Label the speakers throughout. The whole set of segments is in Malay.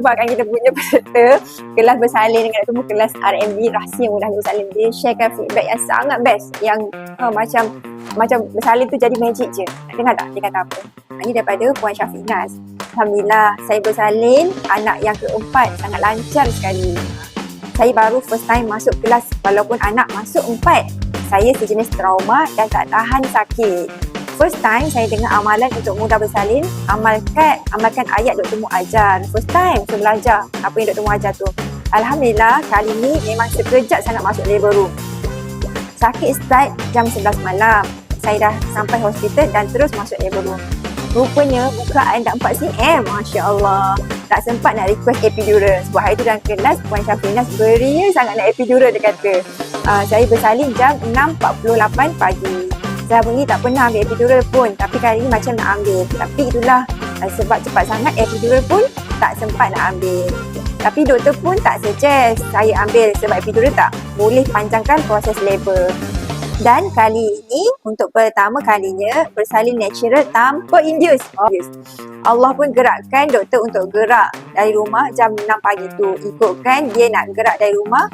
Speaker 1: sebabkan kita punya peserta kelas bersalin dengan Dr. Mu, kelas RMB rahsia mudahnya bersalin, dia sharekan feedback yang sangat best, yang macam bersalin tu jadi magic je. Nak dengar tak dia kata apa? Ini daripada Puan Syafinas. Alhamdulillah, saya bersalin anak yang keempat sangat lancar sekali. Saya baru first time masuk kelas walaupun anak masuk 4. Saya sejenis trauma dan tak tahan sakit. First time saya dengar amalan untuk mudah bersalin, amalkan ayat Dr. Mu ajar. First time saya belajar apa yang Dr. Mu ajar tu. Alhamdulillah, kali ni memang sekejap sangat masuk labor room. Sakit start jam 11 malam. Saya dah sampai hospital dan terus masuk labor room. Rupanya bukaan dah 4 cm. Masya Allah. Tak sempat nak request epidural. Sebab hari tu dalam kelas, Puan Syafinas beria sangat nak epidural, dia kata. Saya bersalin jam 6.48 pagi. Selama ni tak pernah ambil epidural pun. Tapi kali ni macam nak ambil. Tapi itulah sebab cepat sangat epidural pun tak sempat nak ambil. Tapi doktor pun tak suggest saya ambil sebab epidural tak boleh panjangkan proses labor. Dan kali ini untuk pertama kalinya bersalin natural tanpa induce. Allah pun gerakkan doktor untuk gerak dari rumah jam 6 pagi tu. Ikutkan dia nak gerak dari rumah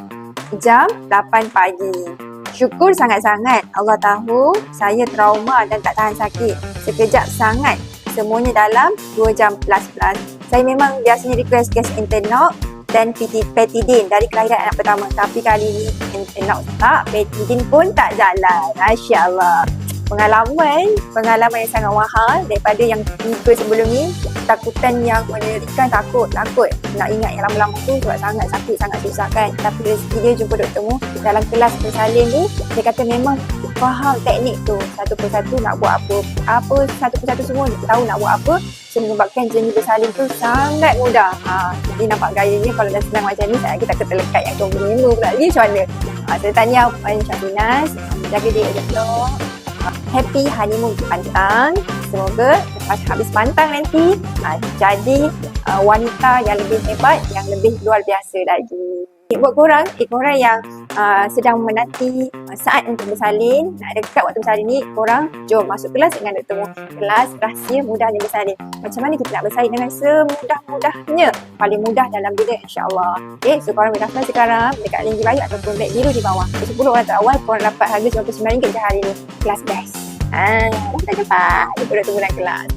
Speaker 1: jam 8 pagi. Syukur sangat-sangat. Allah tahu saya trauma dan tak tahan sakit. Sekejap sangat. Semuanya dalam 2 jam plus. Saya memang biasanya request gas internal dan petidin dari kelahiran anak pertama. Tapi kali ni internal tak, petidin pun tak jalan. Masya Allah. Pengalaman yang sangat mahal daripada yang 3 sebelum ni. Takutan yang mengerikan, takut nak ingat yang lama-lama tu sebab sangat sakit, sangat susah kan. Tapi rezeki dia jumpa Dr. Mu dalam kelas bersalin ni, dia kata memang faham teknik tu satu persatu nak buat apa satu persatu semua tahu nak buat apa. So menyebabkan jenis bersalin tu sangat mudah. Jadi nampak gayanya kalau dah senang macam ni, saya kita terlekat yang ke-5 pula lagi macam mana. Saya tanya Puan Syafinas, jaga dia elok. Happy honeymoon di Pantang. Semoga lepas habis Pantang nanti jadi wanita yang lebih hebat, yang lebih luar biasa lagi. Buat korang yang sedang menanti saat untuk bersalin, nak dekat waktu bersalin ni, korang jom masuk kelas dengan Dr. Mu. Kelas rahsia mudahnya bersalin. Macam mana kita nak bersalin dengan semudah-mudahnya, paling mudah dalam dunia, insyaAllah. Okay, so korang berdaftar sekarang dekat link di bio ataupun beg biru di bawah. 10 orang terawal korang dapat harga RM99 je hari ni. Kelas best. Kita jumpa. Jumpa Dr. Mu dalam kelas.